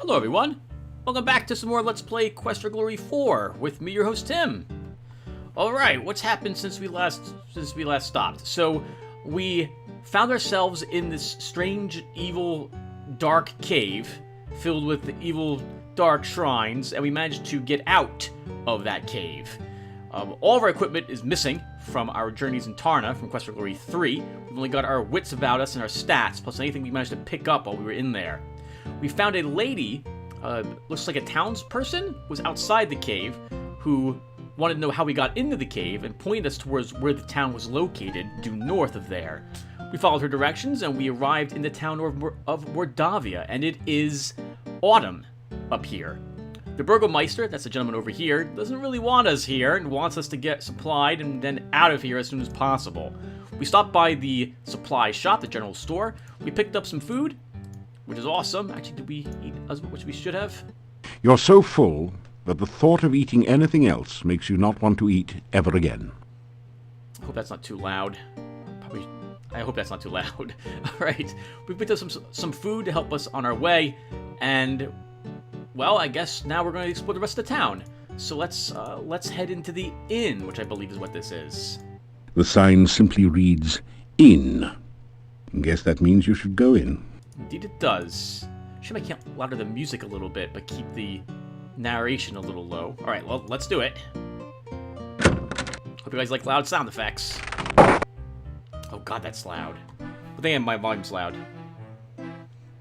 Hello everyone, welcome back to some more Let's Play Quest for Glory 4 with me, your host Tim. Alright, what's happened since we last stopped? So, we found ourselves in this strange, evil, dark cave filled with evil, dark shrines, and we managed to get out of that cave. All of our equipment is missing from our journeys in Tarna from Quest for Glory 3. We've only got our wits about us and our stats, plus anything we managed to pick up while we were in there. We found a lady, looks like a townsperson, was outside the cave, who wanted to know how we got into the cave and pointed us towards where the town was located, due north of there. We followed her directions and we arrived in the town of Mordavia, and it is autumn up here. The Burgomeister, that's the gentleman over here, doesn't really want us here and wants us to get supplied and then out of here as soon as possible. We stopped by the supply shop, the general store. We picked up some food, which is awesome. Actually, did we eat as much as we should have? You're so full that the thought of eating anything else makes you not want to eat ever again. I hope that's not too loud. I hope that's not too loud. Alright, we picked up some food to help us on our way, and, well, I guess now we're going to explore the rest of the town. So let's head into the inn, which I believe is what this is. The sign simply reads, Inn. Guess that means you should go in. Indeed it does. Should make louder the music a little bit, but keep the narration a little low. Alright, well, let's do it. Hope you guys like loud sound effects. Oh god, that's loud. But then my volume's loud.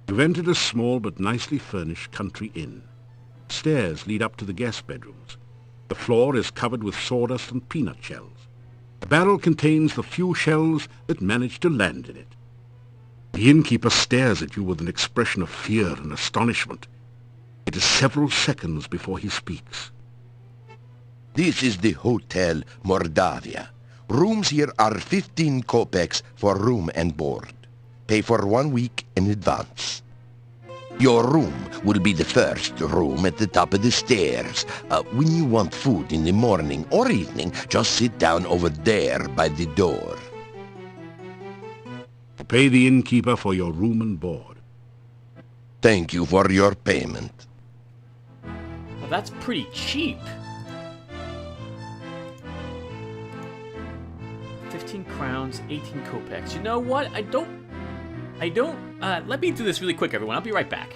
You've entered a small but nicely furnished country inn. Stairs lead up to the guest bedrooms. The floor is covered with sawdust and peanut shells. The barrel contains the few shells that manage to land in it. The innkeeper stares at you with an expression of fear and astonishment. It is several seconds before he speaks. This is the Hotel Mordavia. Rooms here are 15 kopecks for room and board. Pay for 1 week in advance. Your room will be the first room at the top of the stairs. When you want food in the morning or evening, just sit down over there by the door. Pay the innkeeper for your room and board. Thank you for your payment. Well, that's pretty cheap. 15 crowns, 18 kopecks. You know what? I don't, let me do this really quick, everyone. I'll be right back.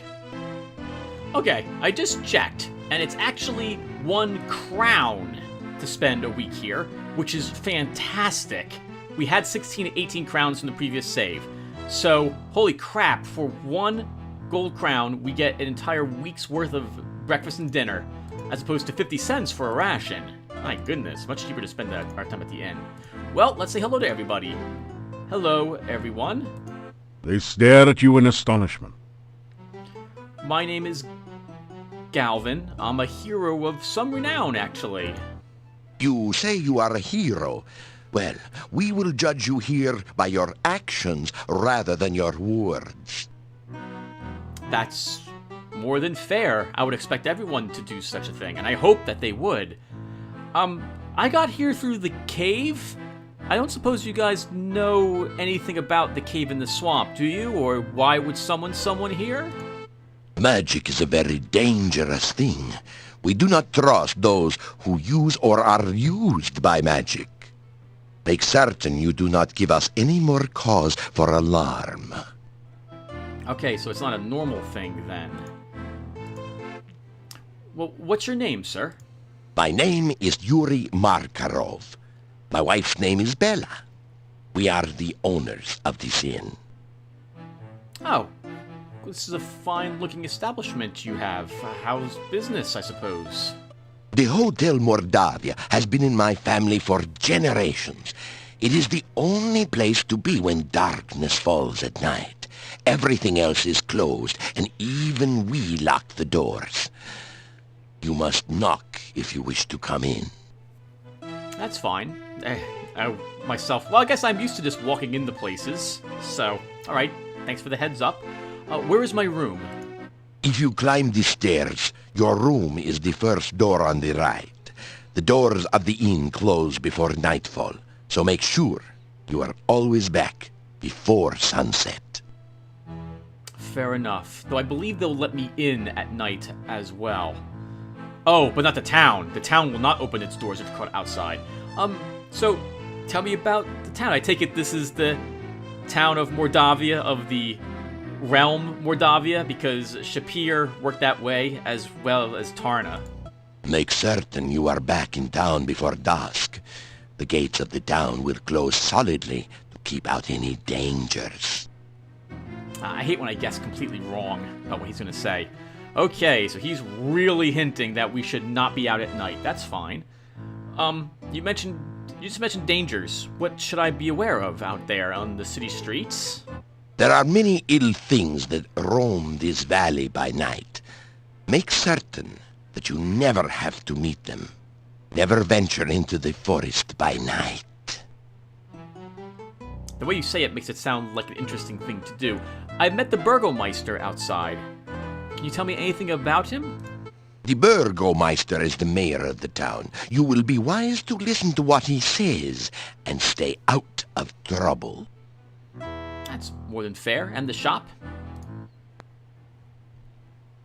Okay, I just checked, and it's actually 1 crown to spend a week here, which is fantastic. We had 16 to 18 crowns from the previous save. So, holy crap, for 1 gold crown, we get an entire week's worth of breakfast and dinner, as opposed to 50 cents for a ration. My goodness, much cheaper to spend our time at the inn. Well, let's say hello to everybody. Hello, everyone. They stare at you in astonishment. My name is Galvin. I'm a hero of some renown, actually. You say you are a hero. Well, we will judge you here by your actions rather than your words. That's more than fair. I would expect everyone to do such a thing, and I hope that they would. I got here through the cave. I don't suppose you guys know anything about the cave in the swamp, do you? Or why would someone here? Magic is a very dangerous thing. We do not trust those who use or are used by magic. Make certain you do not give us any more cause for alarm. Okay, so it's not a normal thing, then. Well, what's your name, sir? My name is Yuri Markarov. My wife's name is Bella. We are the owners of this inn. Oh, this is a fine-looking establishment you have. How's business, I suppose? The Hotel Mordavia has been in my family for generations. It is the only place to be when darkness falls at night. Everything else is closed, and even we lock the doors. You must knock if you wish to come in. That's fine. Well, I guess I'm used to just walking into places. So, alright, thanks for the heads up. Where is my room? If you climb the stairs, your room is the first door on the right. The doors of the inn close before nightfall, so make sure you are always back before sunset. fair enough. Though I believe they'll let me in at night as well. Oh, but not the town. The town will not open its doors if caught outside. So, tell me about the town. I take it this is the town of Mordavia, of the realm Mordavia, because Shapir worked that way, as well as Tarna. Make certain you are back in town before dusk. The gates of the town will close solidly to keep out any dangers. I hate when I guess completely wrong about what he's going to say. Okay, so he's really hinting that we should not be out at night. That's fine. You just mentioned dangers. What should I be aware of out there on the city streets? There are many ill things that roam this valley by night. Make certain that you never have to meet them. Never venture into the forest by night. The way you say it makes it sound like an interesting thing to do. I met the Burgomeister outside. Can you tell me anything about him? The Burgomeister is the mayor of the town. You will be wise to listen to what he says and stay out of trouble. That's more than fair. And the shop?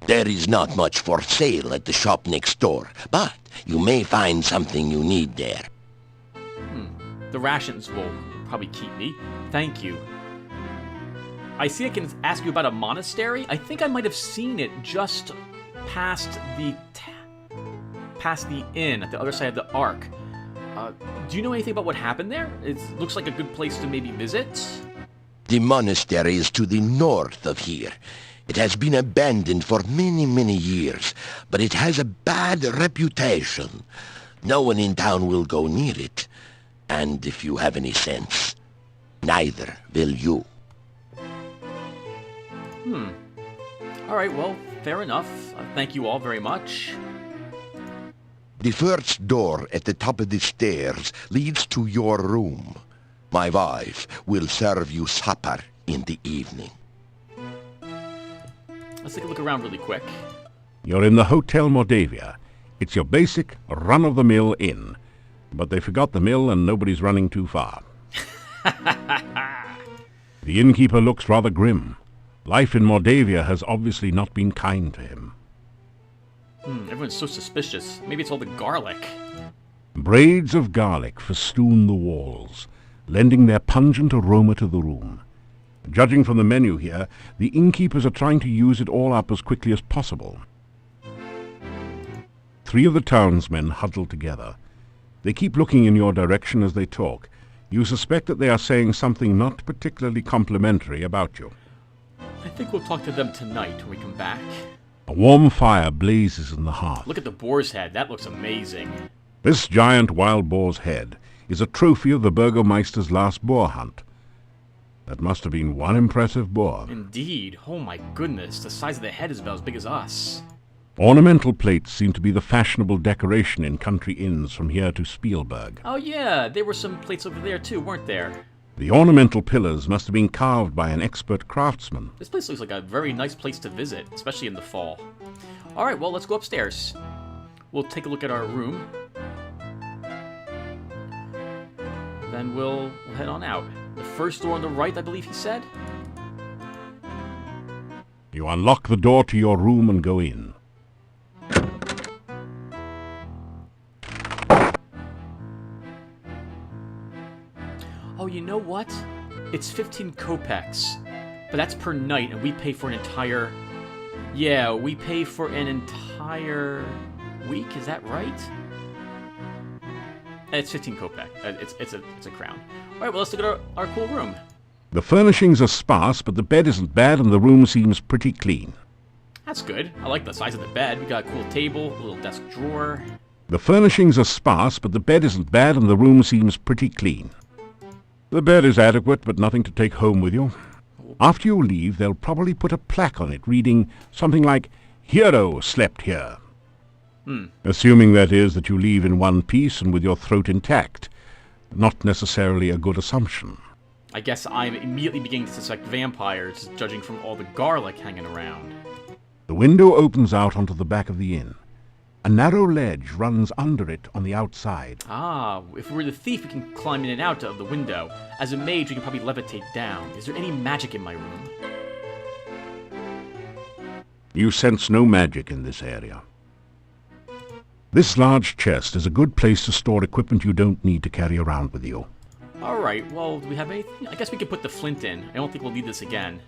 There is not much for sale at the shop next door, but you may find something you need there. The rations will probably keep me. Thank you. I see I can ask you about a monastery. I think I might have seen it just past the inn at the other side of the arc. Do you know anything about what happened there? It looks like a good place to maybe visit. The monastery is to the north of here. It has been abandoned for many, many years, but it has a bad reputation. No one in town will go near it. And if you have any sense, neither will you. Alright, well, fair enough. Thank you all very much. The first door at the top of the stairs leads to your room. My wife will serve you supper in the evening. Let's take a look around really quick. You're in the Hotel Mordavia. It's your basic, run-of-the-mill inn. But they forgot the mill and nobody's running too far. The innkeeper looks rather grim. Life in Mordavia has obviously not been kind to him. Everyone's so suspicious. Maybe it's all the garlic. Braids of garlic festoon the walls, lending their pungent aroma to the room. Judging from the menu here, the innkeepers are trying to use it all up as quickly as possible. 3 of the townsmen huddle together. They keep looking in your direction as they talk. You suspect that they are saying something not particularly complimentary about you. I think we'll talk to them tonight when we come back. A warm fire blazes in the hearth. Look at the boar's head. That looks amazing. This giant wild boar's head is a trophy of the Burgomeister's last boar hunt. That must have been one impressive boar. Indeed. Oh my goodness. The size of the head is about as big as us. Ornamental plates seem to be the fashionable decoration in country inns from here to Spielberg. Oh yeah, there were some plates over there too, weren't there? The ornamental pillars must have been carved by an expert craftsman. This place looks like a very nice place to visit, especially in the fall. Alright, well, let's go upstairs. We'll take a look at our room. Then we'll head on out. The first door on the right, I believe he said? You unlock the door to your room and go in. Oh, you know what? It's 15 kopecks. But that's per night, and we pay for an entire... Yeah, we pay for an entire week, is that right? It's 15 kopek. It's a crown. Alright, well, let's look at our cool room. The furnishings are sparse, but the bed isn't bad and the room seems pretty clean. That's good. I like the size of the bed. We got a cool table, a little desk drawer. The furnishings are sparse, but the bed isn't bad and the room seems pretty clean. The bed is adequate, but nothing to take home with you. After you leave, they'll probably put a plaque on it reading something like, "Hero slept here." Assuming, that is, that you leave in one piece and with your throat intact. Not necessarily a good assumption. I guess I'm immediately beginning to suspect vampires, judging from all the garlic hanging around. The window opens out onto the back of the inn. A narrow ledge runs under it on the outside. Ah, if we're the thief, we can climb in and out of the window. As a mage, we can probably levitate down. Is there any magic in my room? You sense no magic in this area. This large chest is a good place to store equipment you don't need to carry around with you. Alright, well, do we have anything? I guess we could put the flint in. I don't think we'll need this again.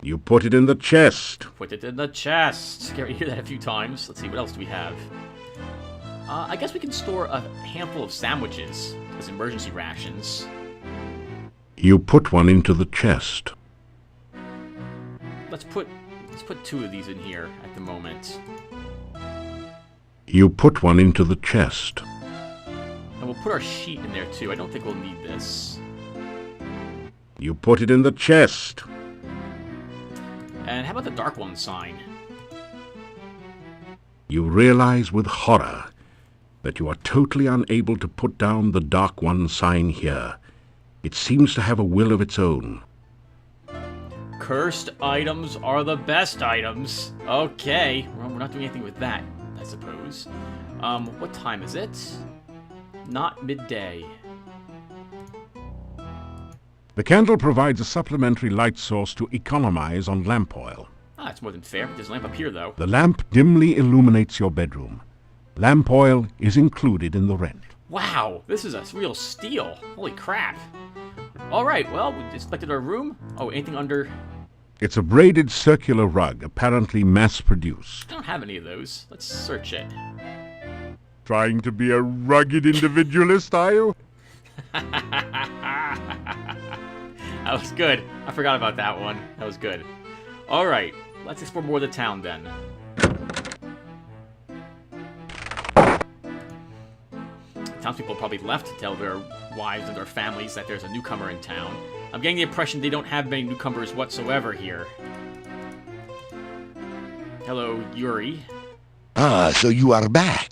You put it in the chest. Put it in the chest. Gary, hear that a few times. Let's see, what else do we have? I guess we can store a handful of sandwiches as emergency rations. You put one into the chest. Let's put 2 of these in here at the moment. You put one into the chest. And we'll put our sheet in there too. I don't think we'll need this. You put it in the chest. And how about the Dark One sign? You realize with horror that you are totally unable to put down the Dark One sign here. It seems to have a will of its own. Cursed items are the best items. Okay, well, we're not doing anything with that, I suppose. What time is it? Not midday. The candle provides a supplementary light source to economize on lamp oil. Ah, it's more than fair. There's a lamp up here, though. The lamp dimly illuminates your bedroom. Lamp oil is included in the rent. Wow, this is a real steal. Holy crap. Alright, well, we inspected our room. Oh, anything under... It's a braided circular rug, apparently mass-produced. I don't have any of those. Let's search it. Trying to be a rugged individualist, are you? That was good. I forgot about that one. That was good. Alright, let's explore more of the town then. Townspeople probably left to tell their wives and their families that there's a newcomer in town. I'm getting the impression they don't have many newcomers whatsoever here. Hello, Yuri. Ah, so you are back.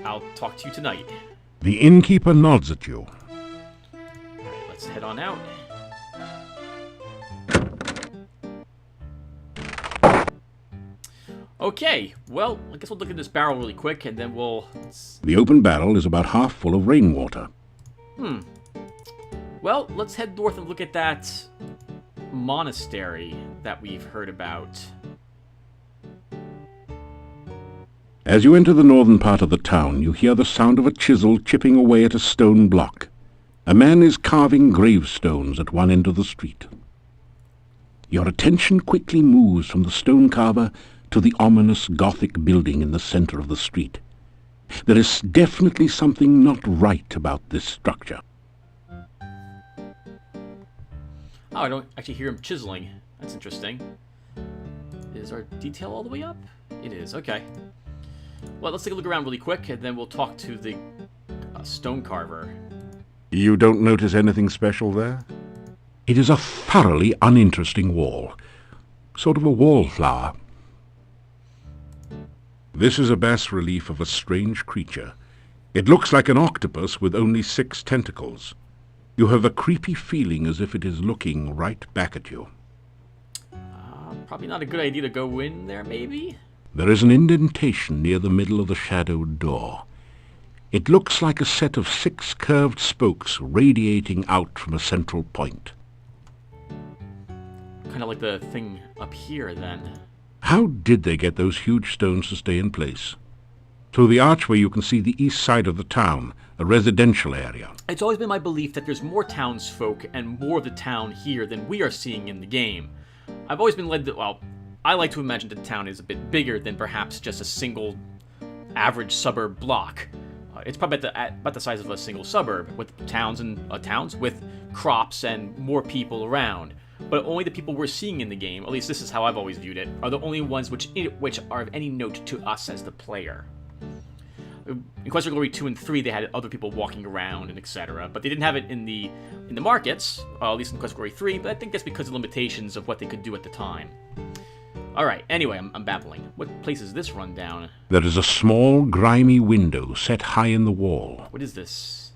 I'll talk to you tonight. The innkeeper nods at you. Alright, let's head on out. Okay, well, I guess we'll look at this barrel really quick, and then we'll... The open barrel is about half full of rainwater. Well, let's head north and look at that monastery that we've heard about. As you enter the northern part of the town, you hear the sound of a chisel chipping away at a stone block. A man is carving gravestones at one end of the street. Your attention quickly moves from the stone carver to the ominous Gothic building in the center of the street. There is definitely something not right about this structure. Oh, I don't actually hear him chiseling. That's interesting. Is our detail all the way up? It is, okay. Well, let's take a look around really quick, and then we'll talk to the stone carver. You don't notice anything special there? It is a thoroughly uninteresting wall. Sort of a wallflower. This is a bas-relief of a strange creature. It looks like an octopus with only 6 tentacles. You have a creepy feeling as if it is looking right back at you. Probably not a good idea to go in there, maybe? There is an indentation near the middle of the shadowed door. It looks like a set of 6 curved spokes radiating out from a central point. Kind of like the thing up here, then. How did they get those huge stones to stay in place? Through the archway you can see the east side of the town, a residential area. It's always been my belief that there's more townsfolk and more of the town here than we are seeing in the game. I've always been led to, well, I like to imagine the town is a bit bigger than perhaps just a single average suburb block. It's probably about the size of a single suburb, with towns with crops and more people around. But only the people we're seeing in the game, at least this is how I've always viewed it, are the only ones which are of any note to us as the player. In Quest for Glory 2 and 3, they had other people walking around and etc., but they didn't have it in the markets, at least in Quest for Glory 3, but I think that's because of limitations of what they could do at the time. Alright, anyway, I'm babbling. What place is this run down? There is a small, grimy window set high in the wall. What is this?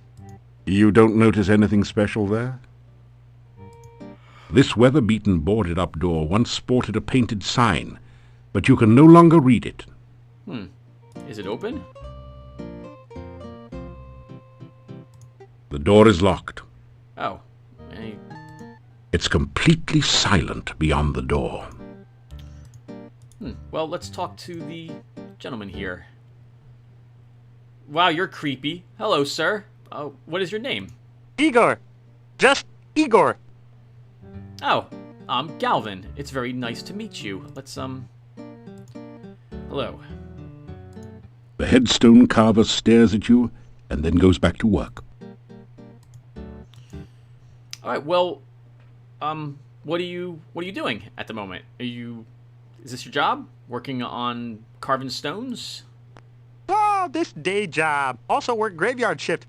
You don't notice anything special there? This weather-beaten boarded-up door once sported a painted sign, but you can no longer read it. Is it open? The door is locked. Oh. It's completely silent beyond the door. Well, let's talk to the gentleman here. Wow, you're creepy. Hello, sir. What is your name? Igor. Just Igor. Oh, I'm Galvin. It's very nice to meet you. Let's, Hello. The headstone carver stares at you and then goes back to work. Alright, well, what are you doing at the moment? Is this your job? Working on carving stones? Oh, this day job. Also work graveyard shift.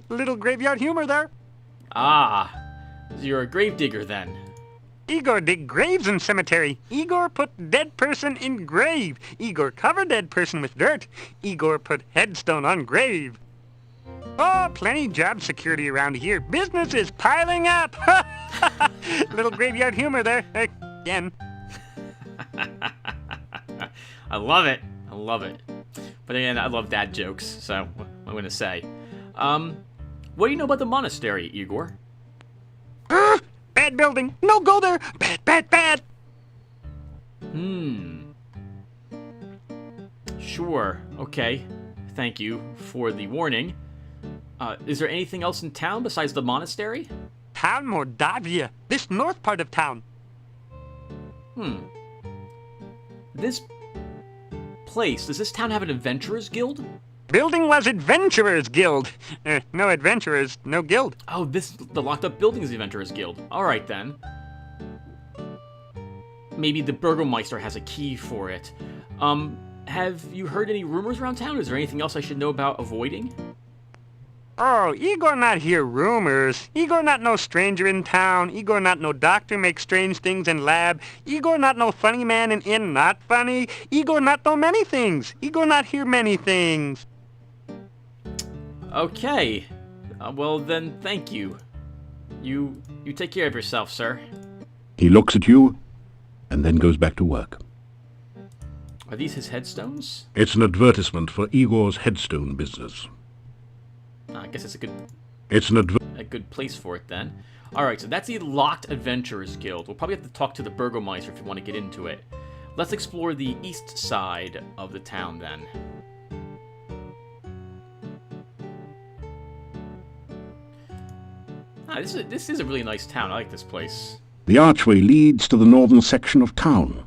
Little graveyard humor there. Ah, you're a grave digger then. Igor dig graves in cemetery. Igor put dead person in grave. Igor cover dead person with dirt. Igor put headstone on grave. Oh, plenty job security around here. Business is piling up. Little graveyard humor there. Again. I love it. I love it. But again, I love dad jokes, so what am I going to say? What do you know about the monastery, Igor? Bad building. No go there. Bad, bad, bad. Sure. Okay. Thank you for the warning. Is there anything else in town besides the monastery? Town Mordavia. This north part of town. This place, does this town have an adventurers guild? Building was Adventurers Guild. No adventurers, no guild. Oh, the locked up building is the adventurers guild. Alright then. Maybe the Burgomeister has a key for it. Have you heard any rumors around town? Is there anything else I should know about avoiding? Oh, Igor not hear rumors. Igor not no stranger in town. Igor not no doctor make strange things in lab. Igor not no funny man in inn not funny. Igor not know many things. Igor not hear many things. Okay. Well then, thank you. You take care of yourself, sir. He looks at you and then goes back to work. Are these his headstones? It's an advertisement for Igor's headstone business. I guess it's It's an a good place for it then. Alright, so that's the Locked Adventurers Guild. We'll probably have to talk to the Burgomeister if you want to get into it. Let's explore the east side of the town then. This is a really nice town. I like this place. The archway leads to the northern section of town.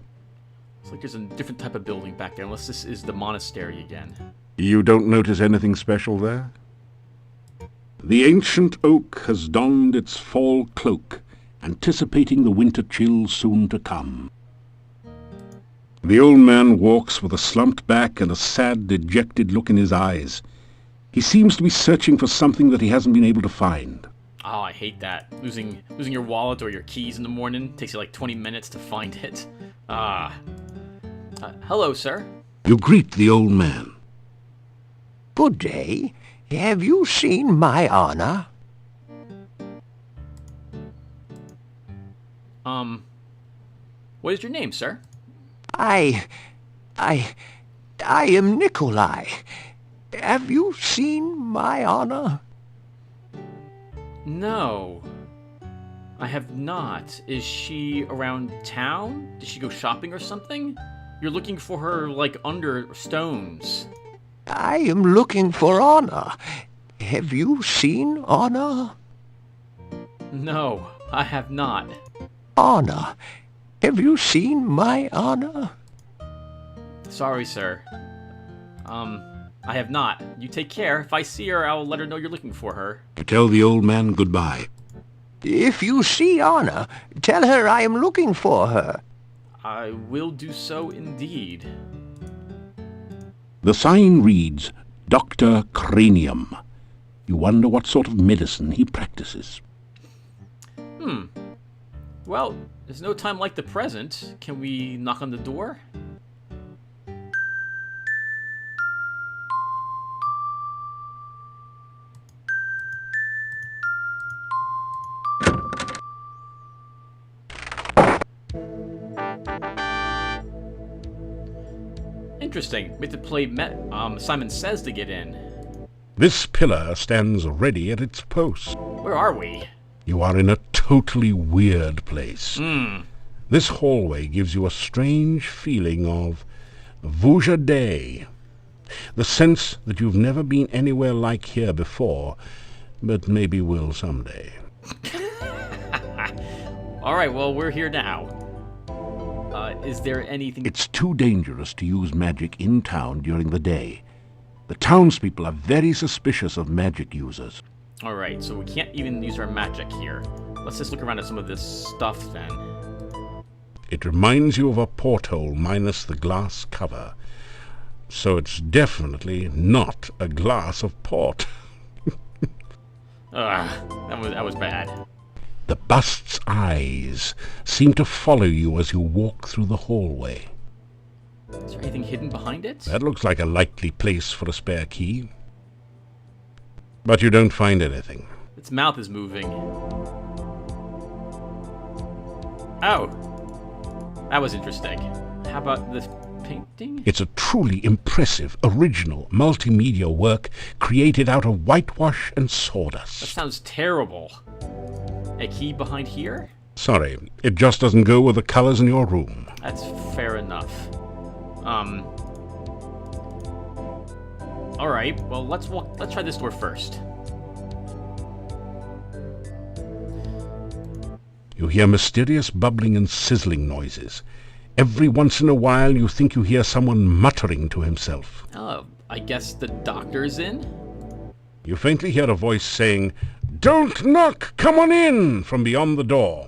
It's like there's a different type of building back there, unless this is the monastery again. You don't notice anything special there? The ancient oak has donned its fall cloak, anticipating the winter chill soon to come. The old man walks with a slumped back and a sad, dejected look in his eyes. He seems to be searching for something that he hasn't been able to find. Oh, I hate that. Losing your wallet or your keys in the morning takes you like 20 minutes to find it. Hello, sir. You greet the old man. Good day. Have you seen my Anna? What is your name, sir? I am Nikolai. Have you seen my Anna? No. I have not. Is she around town? Did she go shopping or something? You're looking for her, like, under stones. I am looking for Anna. Have you seen Anna? No, I have not. Anna. Have you seen my Anna? Sorry, sir. I have not. You take care. If I see her, I'll let her know you're looking for her. You tell the old man goodbye. If you see Anna, tell her I am looking for her. I will do so indeed. The sign reads, Dr. Cranium. You wonder what sort of medicine he practices. Well, there's no time like the present. Can we knock on the door? Interesting. We have to play Simon Says to get in. This pillar stands ready at its post. Where are we? You are in a totally weird place. This hallway gives you a strange feeling of vujade, the sense that you've never been anywhere like here before, but maybe will someday. Alright, well, we're here now. Is there anything... It's too dangerous to use magic in town during the day. The townspeople are very suspicious of magic users. Alright, so we can't even use our magic here. Let's just look around at some of this stuff then. It reminds you of a porthole minus the glass cover. So it's definitely not a glass of port. That was bad. The bust's eyes seem to follow you as you walk through the hallway. Is there anything hidden behind it? That looks like a likely place for a spare key. But you don't find anything. Its mouth is moving. Oh! That was interesting. How about this painting? It's a truly impressive, original, multimedia work created out of whitewash and That sawdust. sounds terrible. A key behind here? Sorry, it just doesn't go with the colors in your room. That's fair enough. Alright, well let's try this door first. You hear mysterious bubbling and sizzling noises. Every once in a while you think you hear someone muttering to himself. Oh, I guess the doctor's in? You faintly hear a voice saying, "Don't knock! Come on in!" from beyond the door.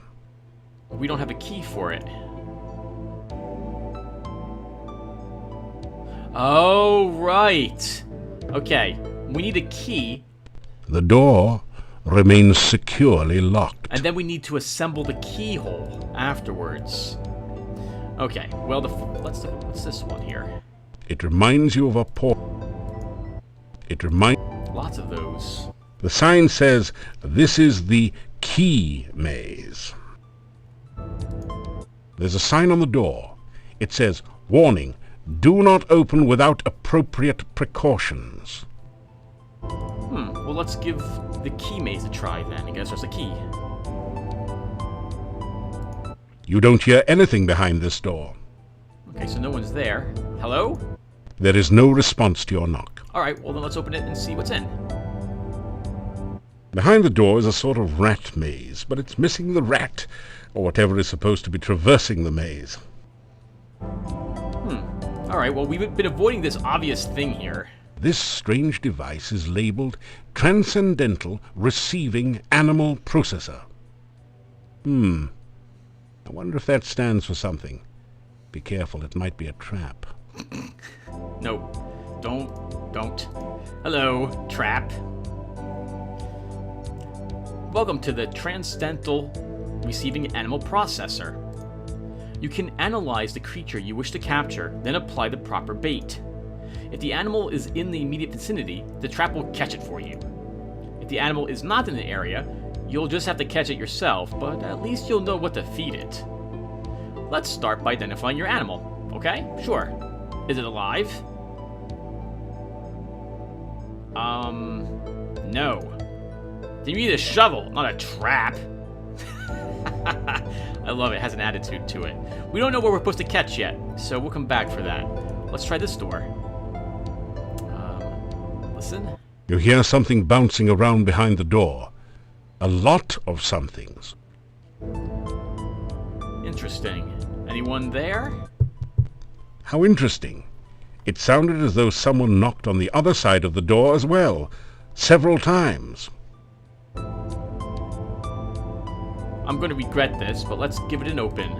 We don't have a key for it. Oh, right. Okay, we need a key. The door remains securely locked. And then we need to assemble the keyhole afterwards. Okay, well, what's this one here? It reminds you of a port. Lots of those. The sign says, "This is the key maze." There's a sign on the door. It says, "Warning, do not open without appropriate precautions." Well, let's give the key maze a try then. I guess there's a key. You don't hear anything behind this door. Okay, so no one's there. Hello? There is no response to your knock. Alright, well then let's open it and see what's in. Behind the door is a sort of rat maze, but it's missing the rat, or whatever is supposed to be traversing the maze. Alright, well we've been avoiding this obvious thing here. This strange device is labeled Transcendental Receiving Animal Processor. I wonder if that stands for something. Be careful, it might be a trap. No, don't. Hello, trap. Welcome to the Transcendental Receiving Animal Processor. You can analyze the creature you wish to capture, then apply the proper bait. If the animal is in the immediate vicinity, the trap will catch it for you. If the animal is not in the area, you'll just have to catch it yourself, but at least you'll know what to feed it. Let's start by identifying your animal, okay? Sure. Is it alive? No. Then you need a shovel, not a trap. I love it. It has an attitude to it. We don't know what we're supposed to catch yet, so we'll come back for that. Let's try this door. Listen. You hear something bouncing around behind the door. A lot of somethings. Interesting. Anyone there? How interesting. It sounded as though someone knocked on the other side of the door as well, several times. I'm going to regret this, but let's give it an open.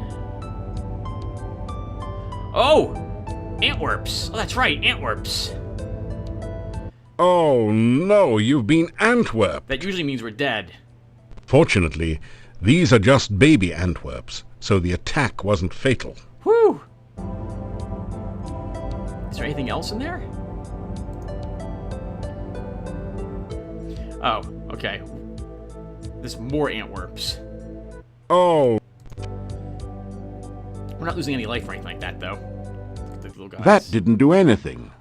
Oh! Antwerps! Oh, that's right, Antwerps. Oh no, you've been Antwerp. That usually means we're dead. Fortunately, these are just baby Antwerps, so the attack wasn't fatal. Whew! Is there anything else in there? Oh, okay. There's more Antwerps. Oh, We're not losing any life or anything like that, though. The little guys. that didn't do anything.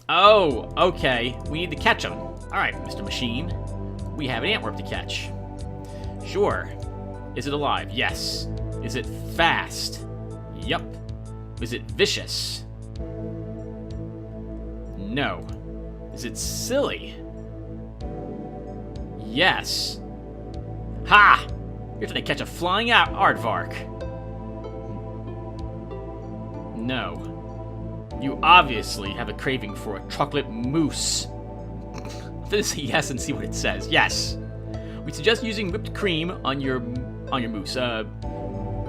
Oh, okay. We need to catch them. Alright, Mr. Machine. We have an Antwerp to catch. Sure. Is it alive? Yes. Is it fast? Yup. Is it vicious? No. Is it silly? Yes. Ha! You're trying to catch a flying aardvark. No. You obviously have a craving for a chocolate mousse. I'm gonna say yes and see what it says. Yes. We suggest using whipped cream on your mousse.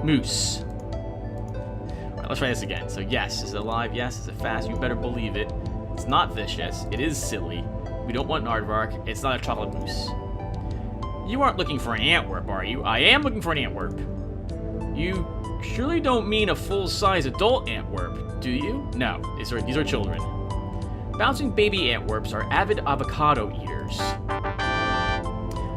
Mousse. Alright, let's try this again. So yes, is it alive? Yes. Is it fast? You better believe it. It's not vicious. It is silly. We don't want an aardvark. It's not a chocolate mousse. You aren't looking for an Antwerp, are you? I am looking for an Antwerp. You surely don't mean a full-size adult Antwerp, do you? No, these are children. Bouncing baby Antwerps are avid avocado eaters.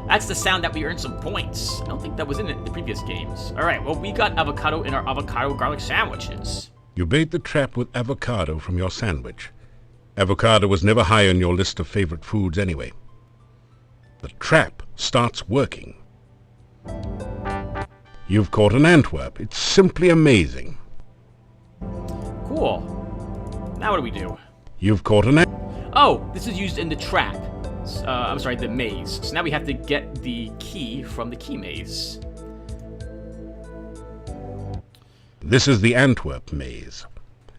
That's the sound that we earned some points. I don't think that was in the previous games. Alright, well, we got avocado in our avocado garlic sandwiches. You bait the trap with avocado from your sandwich. Avocado was never high on your list of favorite foods anyway. The trap starts working. You've caught an Antwerp. It's simply amazing. Cool. Now what do we do? You've caught an Antwerp. Oh, this is used in the trap. I'm sorry, the maze. So now we have to get the key from the key maze. This is the Antwerp maze.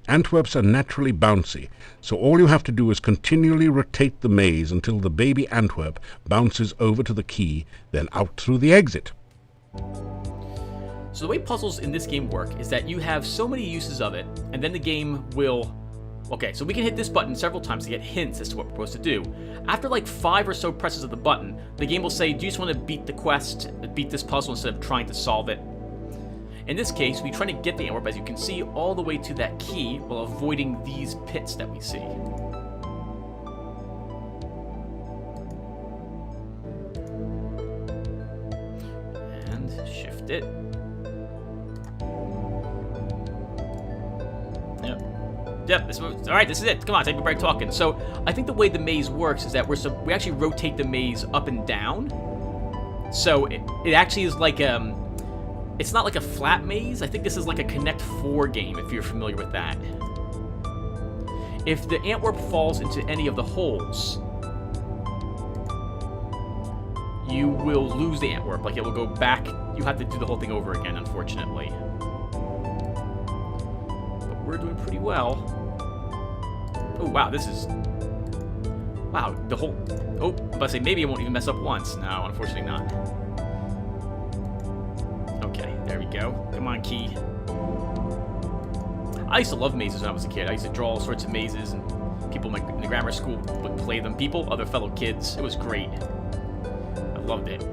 Antwerps are naturally bouncy, so all you have to do is continually rotate the maze until the baby Antwerp bounces over to the key, then out through the exit. So the way puzzles in this game work is that you have so many uses of it, and then the game will... Okay, so we can hit this button several times to get hints as to what we're supposed to do. After like 5 or so presses of the button, the game will say, do you just want to beat the quest, beat this puzzle instead of trying to solve it? In this case, we try to get the Antwerp, as you can see, all the way to that key while avoiding these pits that we see. And shift it. Yep, alright, this is it. Come on, take a break talking. So, I think the way the maze works is that we actually rotate the maze up and down. So, it actually is like, it's not like a flat maze. I think this is like a Connect 4 game, if you're familiar with that. If the Antwerp falls into any of the holes, you will lose the Antwerp. Like, it will go back. You have to do the whole thing over again, unfortunately. But we're doing pretty well. Oh, wow, this is... Wow, the whole... Oh, I'm about to say, maybe it won't even mess up once. No, unfortunately not. Okay, there we go. Come on, key. I used to love mazes when I was a kid. I used to draw all sorts of mazes, and people in the grammar school would play them. Other fellow kids. It was great. I loved it.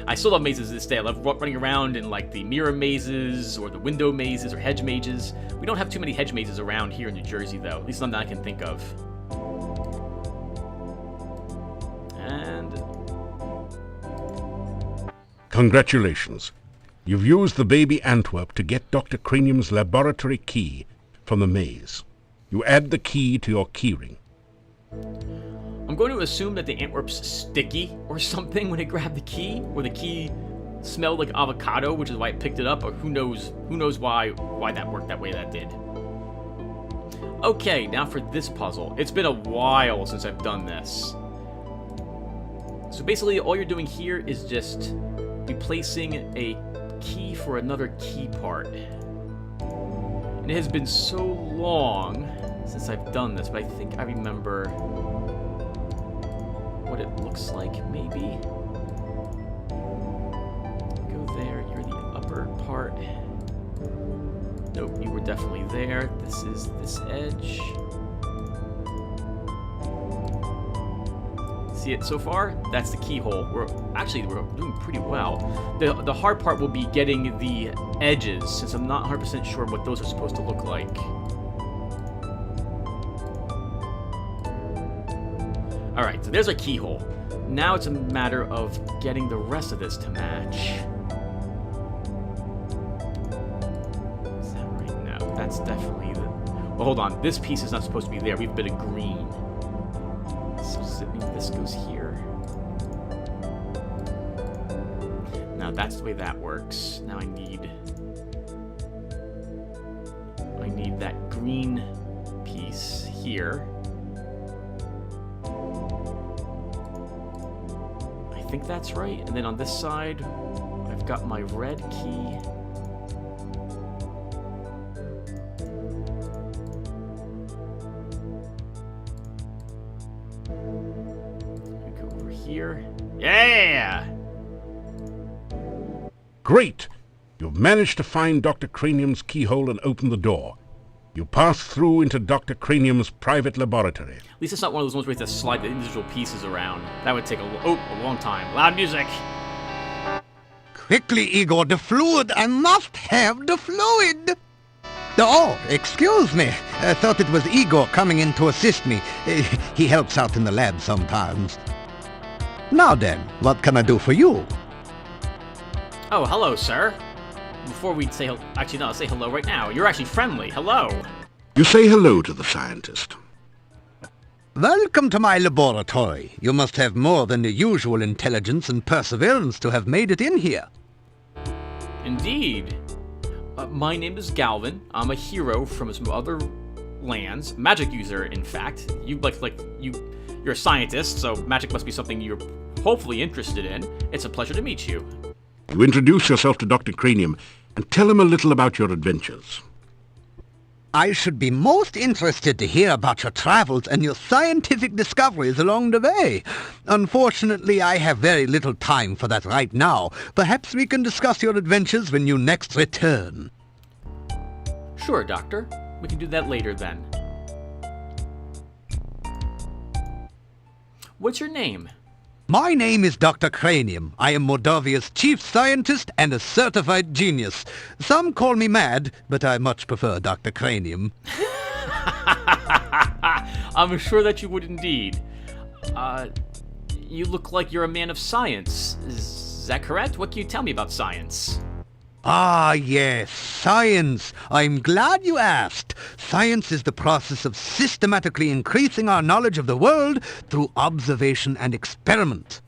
I still love mazes to this day. I love running around in, like, the mirror mazes, or the window mazes, or hedge mazes. We don't have too many hedge mazes around here in New Jersey, though. At least none that I can think of. And... Congratulations. You've used the baby Antwerp to get Dr. Cranium's laboratory key from the maze. You add the key to your keyring. I'm going to assume that the Antwerp's sticky or something when it grabbed the key, or the key smelled like avocado, which is why it picked it up, or who knows why that worked that way that did. Okay, now for this puzzle. It's been a while since I've done this. So basically all you're doing here is just replacing a key for another key part. And it has been so long since I've done this, but I think I remember what it looks like, maybe. Go there, you're the upper part. Nope, you were definitely there. This is this edge. See it so far? That's the keyhole. We're doing pretty well. The hard part will be getting the edges, since I'm not 100% sure what those are supposed to look like. Alright, so there's our keyhole. Now it's a matter of getting the rest of this to match. Is that right? No, that's definitely the... Well, hold on. This piece is not supposed to be there. We have a bit of green. So does it mean this goes here? that's the way that works. Now I need that green piece here. I think that's right. And then on this side, I've got my red key. Go over here. Yeah! Great! You've managed to find Dr. Cranium's keyhole and open the door. You pass through into Dr. Cranium's private laboratory. At least it's not one of those ones where you have to slide the individual pieces around. That would take a long time. Loud music! Quickly, Igor, the fluid. I must have the fluid. Oh, excuse me. I thought it was Igor coming in to assist me. He helps out in the lab sometimes. Now then, what can I do for you? Oh, hello, sir. Before we say actually, no, say hello right now. You're actually friendly. Hello. You say hello to the scientist. Welcome to my laboratory. You must have more than the usual intelligence and perseverance to have made it in here. Indeed. My name is Galvin. I'm a hero from some other lands. Magic user, in fact. You're a scientist, so magic must be something you're hopefully interested in. It's a pleasure to meet you. You introduce yourself to Dr. Cranium and tell him a little about your adventures. I should be most interested to hear about your travels and your scientific discoveries along the way. Unfortunately, I have very little time for that right now. Perhaps we can discuss your adventures when you next return. Sure, Doctor. We can do that later then. What's your name? My name is Dr. Cranium. I am Mordavia's chief scientist and a certified genius. Some call me mad, but I much prefer Dr. Cranium. I'm sure that you would indeed. You look like you're a man of science. Is that correct? What can you tell me about science? Ah, yes, science. I'm glad you asked. Science is the process of systematically increasing our knowledge of the world through observation and experiment.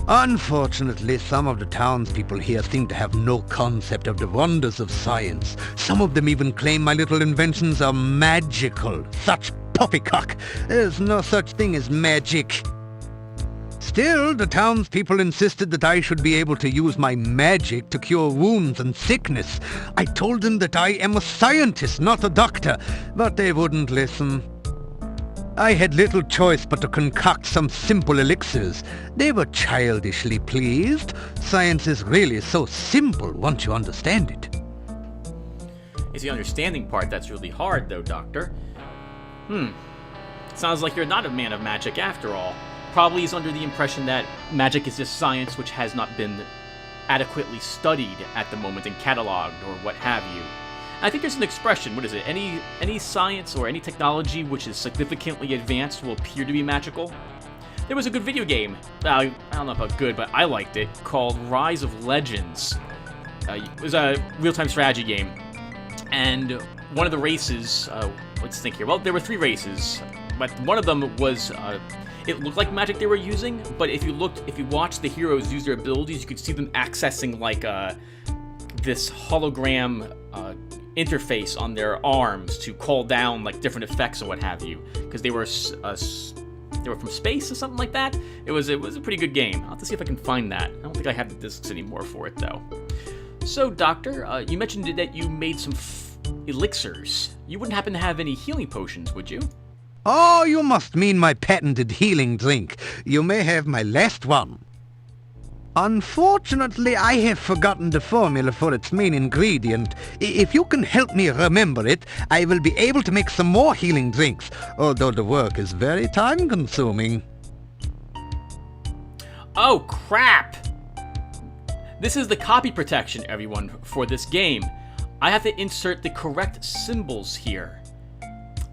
Unfortunately, some of the townspeople here seem to have no concept of the wonders of science. Some of them even claim my little inventions are magical. Such poppycock. There's no such thing as magic. Still, the townspeople insisted that I should be able to use my magic to cure wounds and sickness. I told them that I am a scientist, not a doctor, but they wouldn't listen. I had little choice but to concoct some simple elixirs. They were childishly pleased. Science is really so simple once you understand it. It's the understanding part that's really hard, though, Doctor. Sounds like you're not a man of magic after all. Probably is under the impression that magic is just science which has not been adequately studied at the moment and cataloged or what have you. And I think there's an expression, what is it? Any science or any technology which is significantly advanced will appear to be magical. There was a good video game, I don't know about good, but I liked it, called Rise of Legends. It was a real-time strategy game. And one of the races, let's think here, well, there were 3 races, but one of them was... it looked like magic they were using, but if you watched the heroes use their abilities, you could see them accessing like this hologram interface on their arms to call down like different effects or what have you, because they were from space or something like that. It was a pretty good game. I'll have to see if I can find that. I don't think I have the discs anymore for it though. So, Doctor, you mentioned that you made some elixirs. You wouldn't happen to have any healing potions, would you? Oh, you must mean my patented healing drink. You may have my last one. Unfortunately, I have forgotten the formula for its main ingredient. If you can help me remember it, I will be able to make some more healing drinks, although the work is very time-consuming. Oh, crap! This is the copy protection, everyone, for this game. I have to insert the correct symbols here.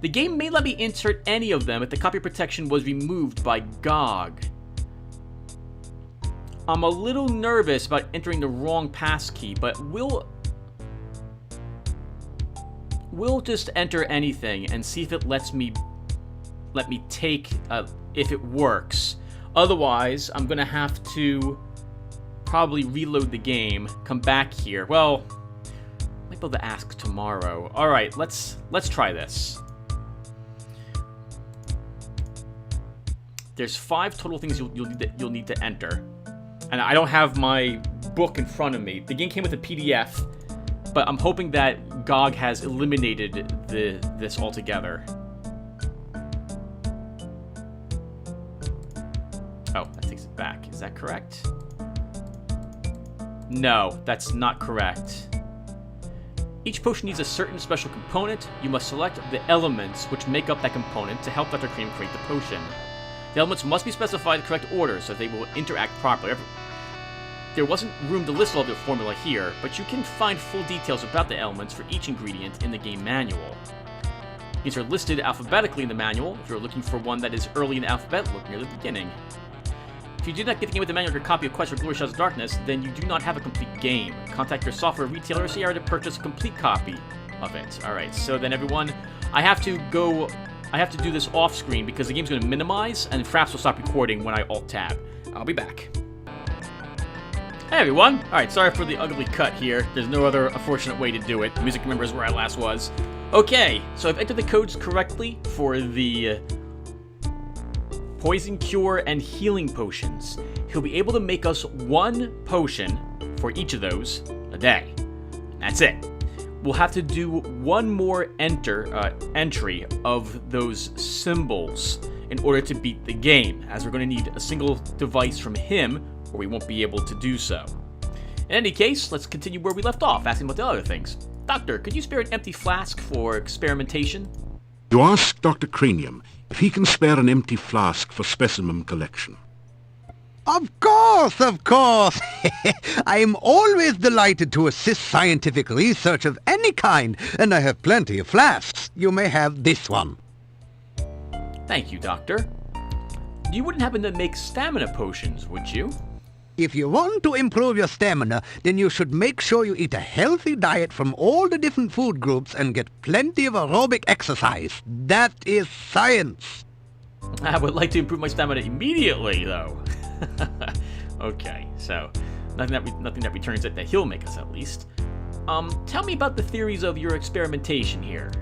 The game may let me insert any of them if the copy protection was removed by GOG. I'm a little nervous about entering the wrong passkey, but we'll just enter anything and see if it lets me take if it works. Otherwise, I'm gonna have to probably reload the game, come back here. Well, I might be able to ask tomorrow. All right, let's try this. There's 5 total things you'll need to enter, and I don't have my book in front of me. The game came with a PDF, but I'm hoping that GOG has eliminated this altogether. Oh, that takes it back. Is that correct? No, that's not correct. Each potion needs a certain special component. You must select the elements which make up that component to help Dr. Cream create the potion. The elements must be specified in the correct order so they will interact properly. There wasn't room to list all of the formula here, but you can find full details about the elements for each ingredient in the game manual. These are listed alphabetically in the manual. If you're looking for one that is early in the alphabet, look near the beginning. If you did not get the game with the manual or copy of Quest for Glory Shadows of Darkness, then you do not have a complete game. Contact your software retailer or CR to purchase a complete copy of it. Alright, so then everyone, I have to do this off screen because the game's going to minimize and Fraps will stop recording when I Alt-Tab. I'll be back. Hey everyone! Alright, sorry for the ugly cut here. There's no other unfortunate way to do it. The music remembers where I last was. Okay, so I've entered the codes correctly for the poison cure and healing potions. He'll be able to make us 1 potion for each of those a day. That's it. We'll have to do 1 more entry of those symbols in order to beat the game, as we're going to need a single device from him, or we won't be able to do so. In any case, let's continue where we left off, asking about the other things. Doctor, could you spare an empty flask for experimentation? You ask Dr. Cranium if he can spare an empty flask for specimen collection. Of course, of course. I am always delighted to assist scientific research of any kind, and I have plenty of flasks. You may have this one. Thank you, Doctor. You wouldn't happen to make stamina potions, would you? If you want to improve your stamina, then you should make sure you eat a healthy diet from all the different food groups and get plenty of aerobic exercise. That is science. I would like to improve my stamina immediately, though. Okay, so nothing that returns it that he'll make us, at least. Tell me about the theories of your experimentation here.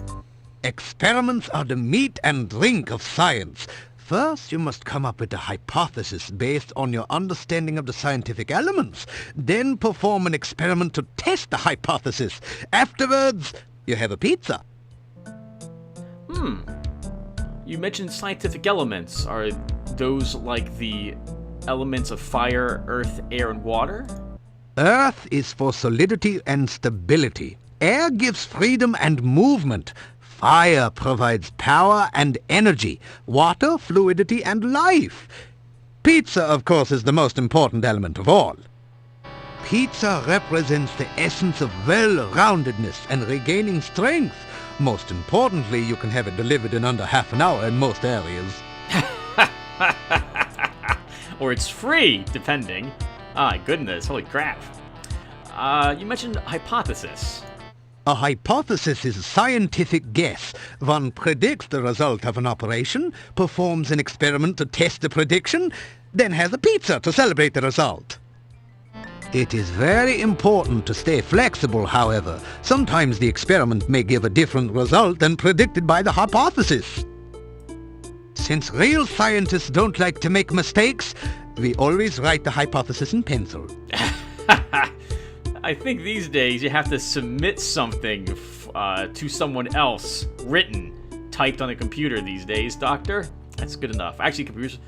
Experiments are the meat and drink of science. First, you must come up with a hypothesis based on your understanding of the scientific elements. Then perform an experiment to test the hypothesis. Afterwards, you have a pizza. You mentioned scientific elements. Are those like the elements of fire, earth, air, and water? Earth is for solidity and stability. Air gives freedom and movement. Fire provides power and energy. Water, fluidity, and life. Pizza, of course, is the most important element of all. Pizza represents the essence of well-roundedness and regaining strength. Most importantly, you can have it delivered in under half an hour in most areas. Or it's free, depending. Ah, goodness, holy crap. You mentioned hypothesis. A hypothesis is a scientific guess. One predicts the result of an operation, performs an experiment to test the prediction, then has a pizza to celebrate the result. It is very important to stay flexible, however. Sometimes the experiment may give a different result than predicted by the hypothesis. Since real scientists don't like to make mistakes, we always write the hypothesis in pencil. I think these days you have to submit something to someone else, written, typed on a computer these days, Doctor. That's good enough. Actually, computers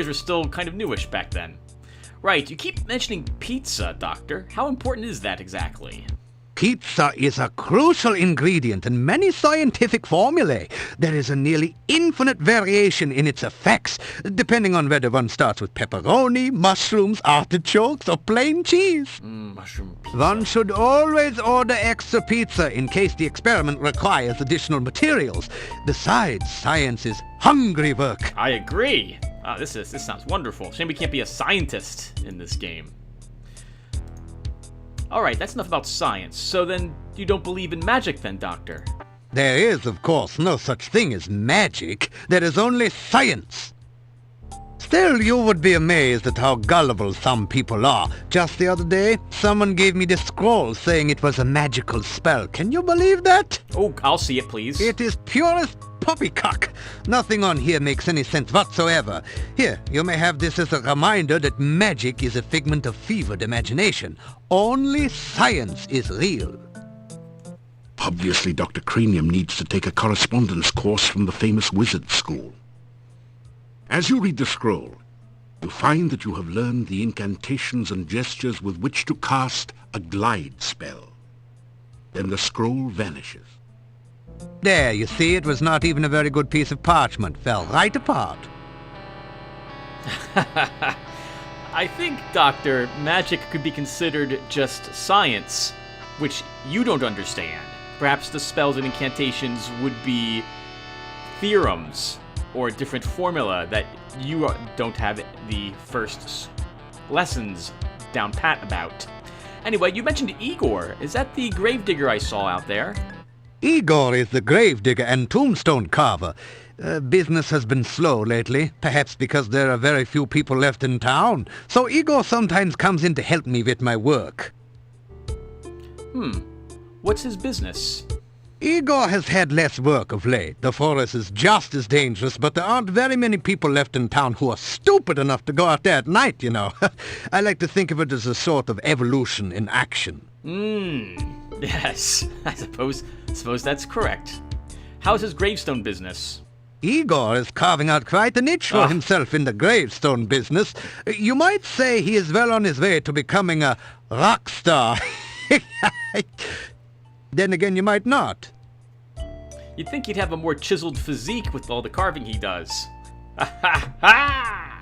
were still kind of newish back then. Right, you keep mentioning pizza, Doctor. How important is that exactly? Pizza is a crucial ingredient in many scientific formulae. There is a nearly infinite variation in its effects, depending on whether one starts with pepperoni, mushrooms, artichokes, or plain cheese. Mushroom pizza. One should always order extra pizza in case the experiment requires additional materials. Besides, science is hungry work. I agree. This sounds wonderful. Shame we can't be a scientist in this game. Alright, that's enough about science. So then, you don't believe in magic then, Doctor? There is, of course, no such thing as magic. There is only science. Still, you would be amazed at how gullible some people are. Just the other day, someone gave me this scroll saying it was a magical spell. Can you believe that? Oh, I'll see it, please. It is purest poppycock. Nothing on here makes any sense whatsoever. Here, you may have this as a reminder that magic is a figment of fevered imagination. Only science is real. Obviously, Dr. Cranium needs to take a correspondence course from the famous wizard school. As you read the scroll, you find that you have learned the incantations and gestures with which to cast a glide spell. Then the scroll vanishes. There, you see, it was not even a very good piece of parchment. Fell right apart. I think, Doctor, magic could be considered just science, which you don't understand. Perhaps the spells and incantations would be theorems or a different formula that you don't have the first lessons down pat about. Anyway, you mentioned Igor. Is that the gravedigger I saw out there? Igor is the gravedigger and tombstone carver. Business has been slow lately, perhaps because there are very few people left in town. So Igor sometimes comes in to help me with my work. What's his business? Igor has had less work of late. The forest is just as dangerous, but there aren't very many people left in town who are stupid enough to go out there at night, you know. I like to think of it as a sort of evolution in action. Yes, I suppose that's correct. How's his gravestone business? Igor is carving out quite a niche for himself in the gravestone business. You might say he is well on his way to becoming a rock star. Then again, you might not. You'd think he'd have a more chiseled physique with all the carving he does. Ha!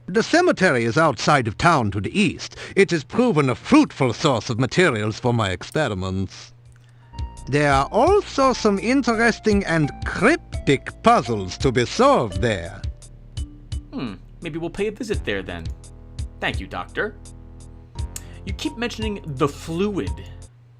The cemetery is outside of town to the east. It has proven a fruitful source of materials for my experiments. There are also some interesting and cryptic puzzles to be solved there. Maybe we'll pay a visit there then. Thank you, Doctor. You keep mentioning the fluid.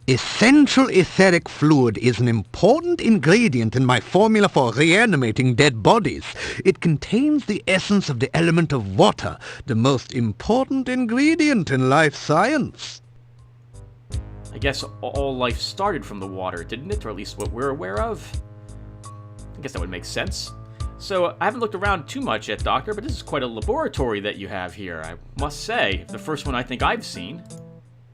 Essential etheric fluid is an important ingredient in my formula for reanimating dead bodies. It contains the essence of the element of water, the most important ingredient in life science. I guess all life started from the water, didn't it? Or at least what we're aware of? I guess that would make sense. So, I haven't looked around too much yet, Doctor, but this is quite a laboratory that you have here, I must say. The first one I think I've seen.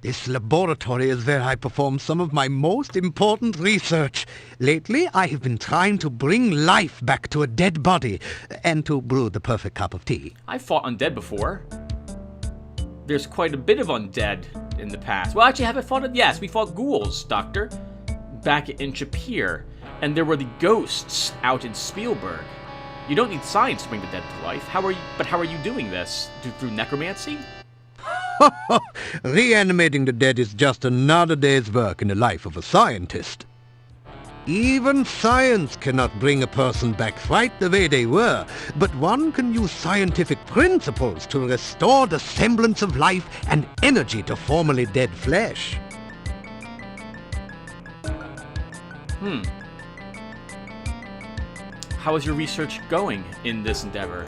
This laboratory is where I perform some of my most important research. Lately, I have been trying to bring life back to a dead body, and to brew the perfect cup of tea. I've fought undead before. There's quite a bit of undead in the past. Well, actually, haven't fought it? Yes, we fought ghouls, Doctor, back in Chapir. And there were the ghosts out in Spielberg. You don't need science to bring the dead to life. How are you doing this? Through necromancy? Reanimating the dead is just another day's work in the life of a scientist. Even science cannot bring a person back right the way they were, but one can use scientific principles to restore the semblance of life and energy to formerly dead flesh. How is your research going in this endeavor?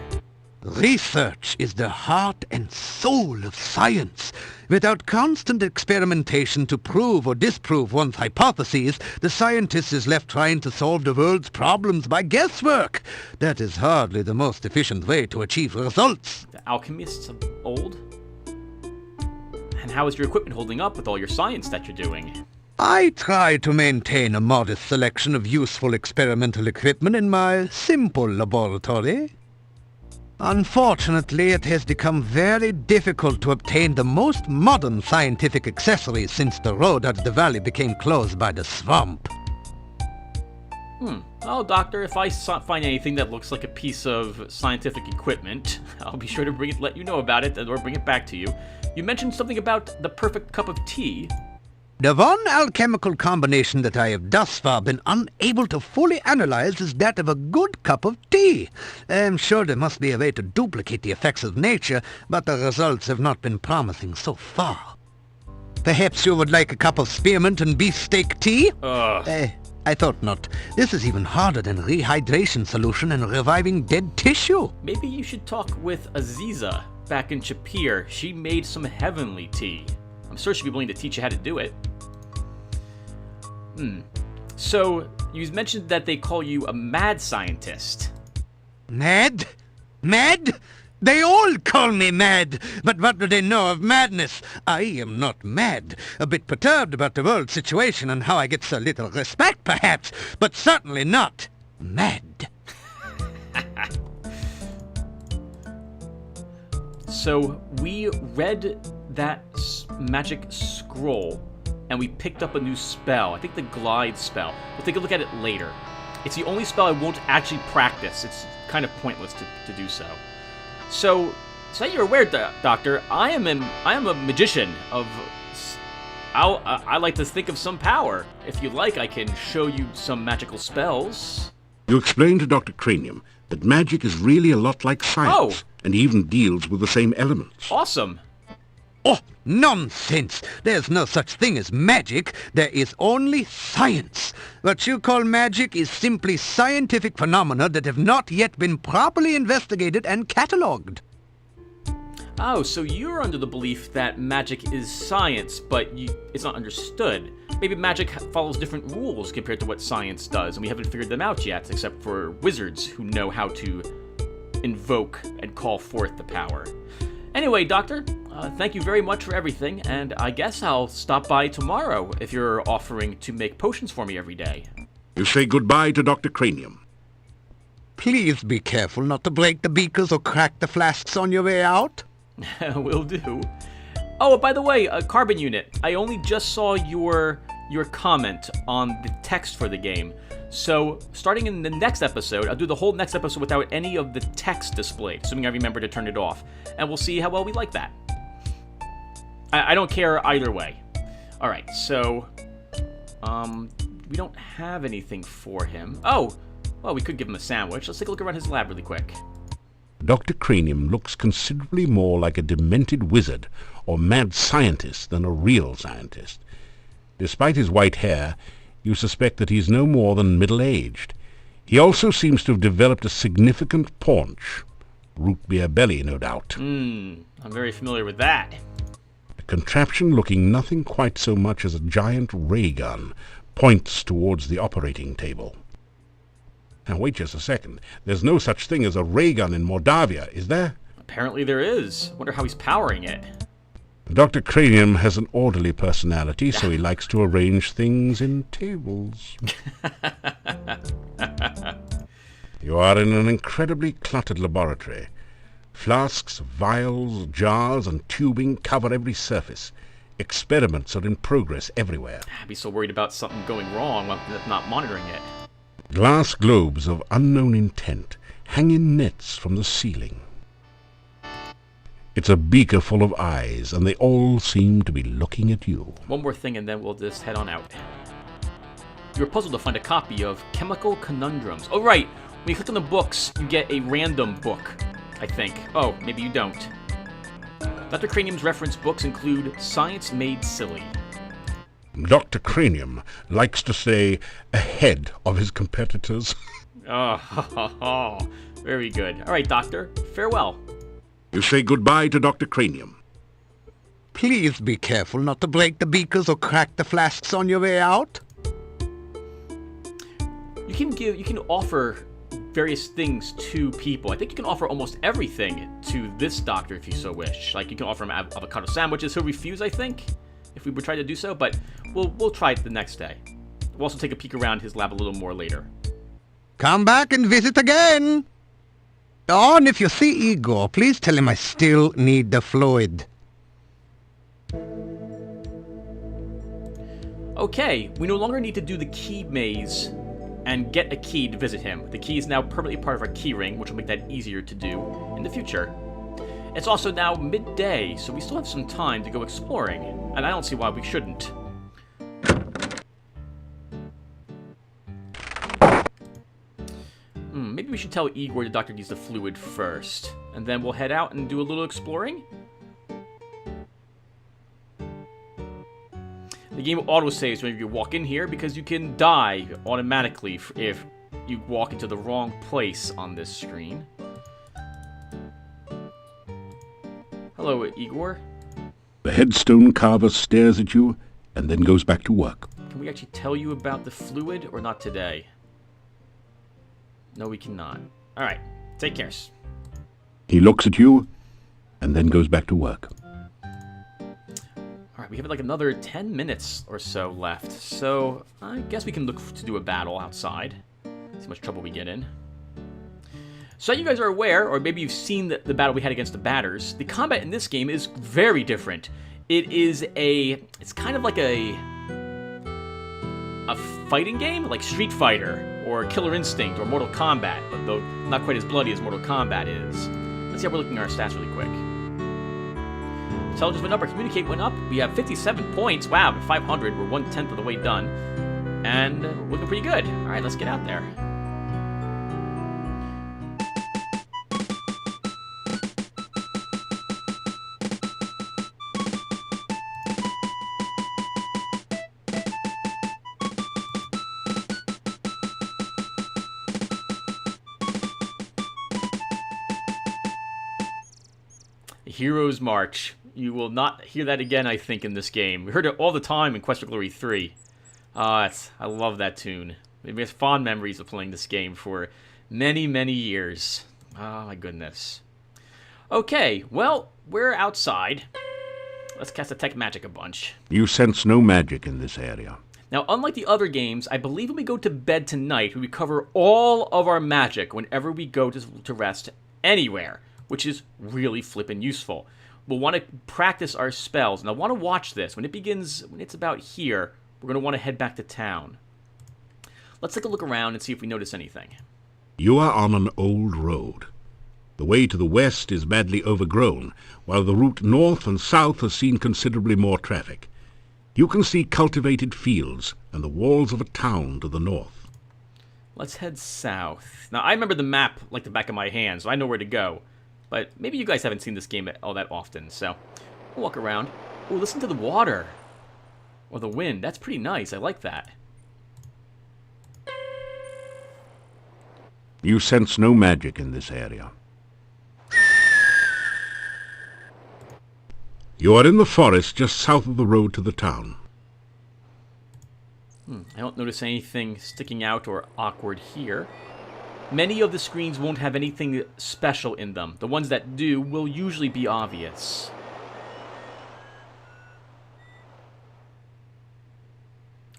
Research is the heart and soul of science. Without constant experimentation to prove or disprove one's hypotheses, the scientist is left trying to solve the world's problems by guesswork. That is hardly the most efficient way to achieve results. The alchemists of old? And how is your equipment holding up with all your science that you're doing? I try to maintain a modest selection of useful experimental equipment in my simple laboratory. Unfortunately, it has become very difficult to obtain the most modern scientific accessories since the road out of the valley became closed by the swamp. Oh, Doctor, if I find anything that looks like a piece of scientific equipment, I'll be sure to let you know about it, or bring it back to you. You mentioned something about the perfect cup of tea. The one alchemical combination that I have thus far been unable to fully analyze is that of a good cup of tea. I'm sure there must be a way to duplicate the effects of nature, but the results have not been promising so far. Perhaps you would like a cup of spearmint and beefsteak tea? I thought not. This is even harder than rehydration solution and reviving dead tissue. Maybe you should talk with Aziza back in Chapir. She made some heavenly tea. I'm sure she'd be willing to teach you how to do it. So, you mentioned that they call you a mad scientist. Mad? Mad? They all call me mad, but what do they know of madness? I am not mad. A bit perturbed about the world situation and how I get so little respect, perhaps, but certainly not mad. So, we read that magic scroll, and we picked up a new spell. I think the glide spell. We'll take a look at it later. It's the only spell I won't actually practice. It's kind of pointless to do so. So that you're aware, Doctor, I am a magician of... I like to think of some power. If you like, I can show you some magical spells. You explain to Dr. Cranium that magic is really a lot like science, and even deals with the same elements. Awesome. Oh, nonsense! There's no such thing as magic. There is only science. What you call magic is simply scientific phenomena that have not yet been properly investigated and catalogued. Oh, so you're under the belief that magic is science, but it's not understood. Maybe magic follows different rules compared to what science does, and we haven't figured them out yet, except for wizards who know how to invoke and call forth the power. Anyway, Doctor, thank you very much for everything, and I guess I'll stop by tomorrow if you're offering to make potions for me every day. You say goodbye to Dr. Cranium. Please be careful not to break the beakers or crack the flasks on your way out. Will do. Oh, by the way, Carbon Unit, I only just saw your comment on the text for the game. So, starting in the next episode, I'll do the whole next episode without any of the text displayed, assuming I remember to turn it off. And we'll see how well we like that. I don't care either way. Alright, so... we don't have anything for him. Oh! Well, we could give him a sandwich. Let's take a look around his lab really quick. Dr. Cranium looks considerably more like a demented wizard or mad scientist than a real scientist. Despite his white hair, you suspect that he's no more than middle-aged. He also seems to have developed a significant paunch. Root beer belly, no doubt. I'm very familiar with that. A contraption looking nothing quite so much as a giant ray gun points towards the operating table. Now, wait just a second. There's no such thing as a ray gun in Mordavia, is there? Apparently there is. Wonder how he's powering it. Dr. Cranium has an orderly personality, so he likes to arrange things in tables. You are in an incredibly cluttered laboratory. Flasks, vials, jars, and tubing cover every surface. Experiments are in progress everywhere. I'd be so worried about something going wrong while not monitoring it. Glass globes of unknown intent hang in nets from the ceiling. It's a beaker full of eyes, and they all seem to be looking at you. One more thing, and then we'll just head on out. You were puzzled to find a copy of Chemical Conundrums. Oh, right. When you click on the books, you get a random book, I think. Oh, maybe you don't. Dr. Cranium's reference books include Science Made Silly. Dr. Cranium likes to stay ahead of his competitors. Oh, very good. All right, Doctor. Farewell. You say goodbye to Dr. Cranium. Please be careful not to break the beakers or crack the flasks on your way out. You can offer various things to people. I think you can offer almost everything to this doctor if you so wish. Like, you can offer him avocado sandwiches. He'll refuse, I think, if we would try to do so, but we'll try it the next day. We'll also take a peek around his lab a little more later. Come back and visit again. Oh, and if you see Igor, please tell him I still need the fluid. Okay, we no longer need to do the key maze and get a key to visit him. The key is now permanently part of our key ring, which will make that easier to do in the future. It's also now midday, so we still have some time to go exploring, and I don't see why we shouldn't. Maybe we should tell Igor the doctor needs the fluid first, and then we'll head out and do a little exploring? The game auto-saves when you walk in here because you can die automatically if you walk into the wrong place on this screen. Hello, Igor. The headstone carver stares at you and then goes back to work. Can we actually tell you about the fluid or not today? No, we cannot. Alright, take care. He looks at you and then goes back to work. Alright, we have like another 10 minutes or so left, so I guess we can look to do a battle outside. See how much trouble we get in. So you guys are aware, or maybe you've seen the battle we had against the Batters, the combat in this game is very different. It's kind of like a fighting game, like Street Fighter, or Killer Instinct, or Mortal Kombat, though not quite as bloody as Mortal Kombat is. Let's see how we're looking at our stats really quick. Intelligence went up, our communicate went up. We have 57 points. Wow, at 500, we're 1/10 of the way done. And we're looking pretty good. Alright, let's get out there. Hero's March. You will not hear that again, I think, in this game. We heard it all the time in Quest for Glory 3. I love that tune. It has fond memories of playing this game for many, many years. Oh, my goodness. Okay, well, we're outside. Let's cast Detect Magic a bunch. You sense no magic in this area. Now, unlike the other games, I believe when we go to bed tonight, we recover all of our magic whenever we go to rest anywhere, which is really flippin' useful. We'll want to practice our spells, and I want to watch this. When it's about here, we're going to want to head back to town. Let's take a look around and see if we notice anything. You are on an old road. The way to the west is badly overgrown, while the route north and south has seen considerably more traffic. You can see cultivated fields and the walls of a town to the north. Let's head south. Now, I remember the map like the back of my hand, so I know where to go. But maybe you guys haven't seen this game all that often, so we'll walk around. Oh, listen to the water. Or the wind. That's pretty nice. I like that. You sense no magic in this area. You are in the forest just south of the road to the town. I don't notice anything sticking out or awkward here. Many of the screens won't have anything special in them. The ones that do will usually be obvious.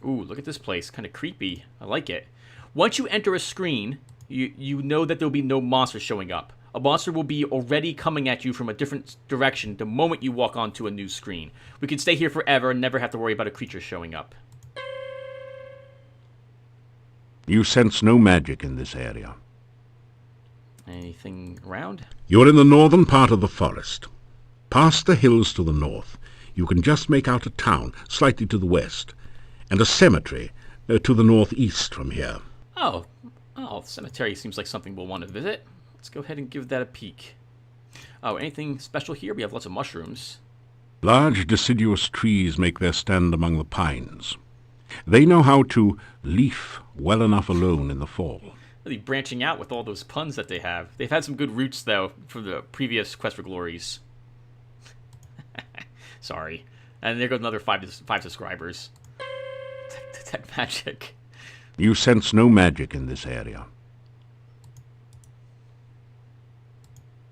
Ooh, look at this place. Kind of creepy. I like it. Once you enter a screen, you know that there'll be no monster showing up. A monster will be already coming at you from a different direction the moment you walk onto a new screen. We can stay here forever and never have to worry about a creature showing up. You sense no magic in this area. Anything around? You're in the northern part of the forest. Past the hills to the north, you can just make out a town slightly to the west, and a cemetery to the northeast from here. Oh, cemetery seems like something we'll want to visit. Let's go ahead and give that a peek. Oh, anything special here? We have lots of mushrooms. Large deciduous trees make their stand among the pines. They know how to leaf well enough alone in the fall. Really branching out with all those puns that they have. They've had some good roots, though, for the previous Quest for Glories. Sorry. And there goes another five subscribers. Detect magic. You sense no magic in this area.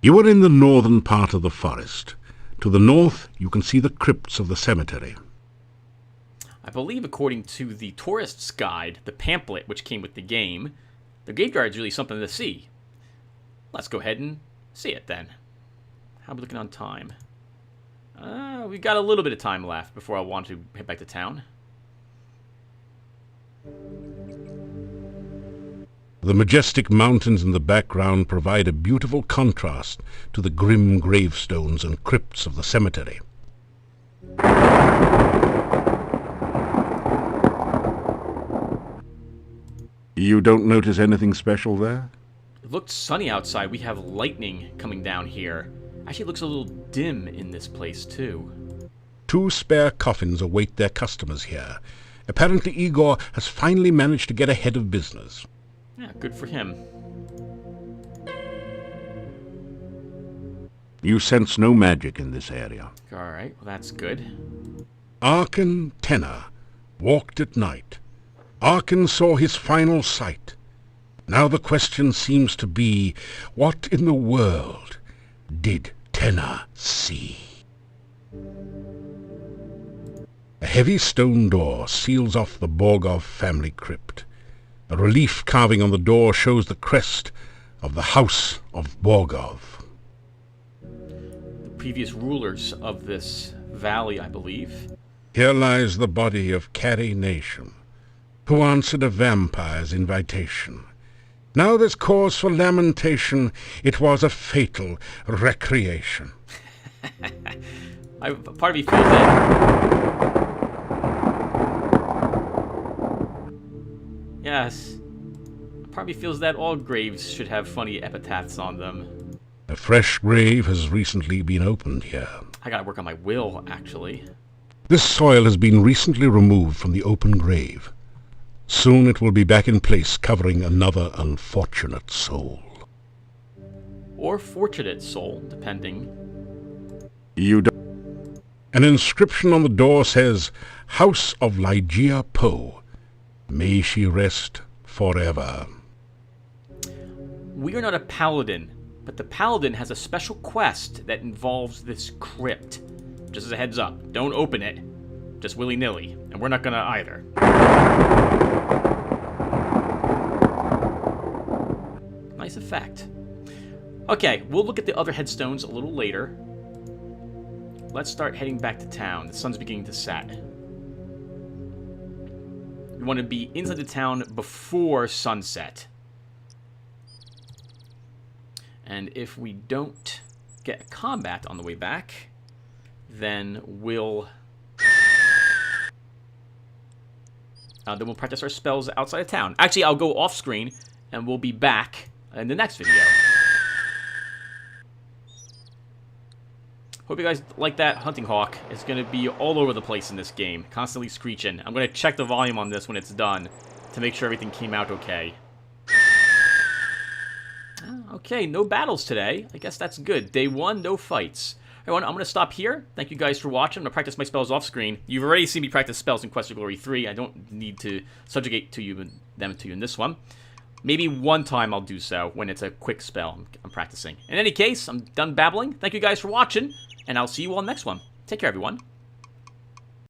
You are in the northern part of the forest. To the north, you can see the crypts of the cemetery. I believe, according to the Tourist's Guide, the pamphlet which came with the game, the graveyard is really something to see. Let's go ahead and see it then. How are we looking on time? We've got a little bit of time left before I want to head back to town. The majestic mountains in the background provide a beautiful contrast to the grim gravestones and crypts of the cemetery. You don't notice anything special there? It looked sunny outside. We have lightning coming down here. Actually, it looks a little dim in this place, too. 2 spare coffins await their customers here. Apparently Igor has finally managed to get ahead of business. Yeah, good for him. You sense no magic in this area. Alright, well that's good. Arkan Tenor walked at night. Arkan saw his final sight. Now the question seems to be, what in the world did Tenor see? A heavy stone door seals off the Borgov family crypt. A relief carving on the door shows the crest of the House of Borgov. The previous rulers of this valley, I believe. Here lies the body of Carrie Nation, who answered a vampire's invitation. Now there's cause for lamentation. It was a fatal recreation. Part of me feels that... Yes. Part of me feels that all graves should have funny epitaphs on them. A fresh grave has recently been opened here. I gotta work on my will, actually. This soil has been recently removed from the open grave. Soon it will be back in place, covering another unfortunate soul. Or fortunate soul, depending. You don't. An inscription on the door says, House of Ligeia Poe. May she rest forever. We are not a paladin, but the paladin has a special quest that involves this crypt. Just as a heads up, don't open it. Just willy-nilly. And we're not gonna either. Nice effect. Okay, we'll look at the other headstones a little later. Let's start heading back to town. The sun's beginning to set. We want to be inside the town before sunset. And if we don't get combat on the way back, then we'll practice our spells outside of town. Actually, I'll go off screen and we'll be back in the next video. Hope you guys like that hunting hawk. It's going to be all over the place in this game, constantly screeching. I'm going to check the volume on this when it's done to make sure everything came out okay. Okay, no battles today. I guess that's good. Day 1, no fights. Everyone, I'm going to stop here. Thank you guys for watching. I'm going to practice my spells off screen. You've already seen me practice spells in Quest for Glory 3. I don't need to subjugate them to you in this one. Maybe one time I'll do so when it's a quick spell I'm practicing. In any case, I'm done babbling. Thank you guys for watching, and I'll see you all next one. Take care, everyone.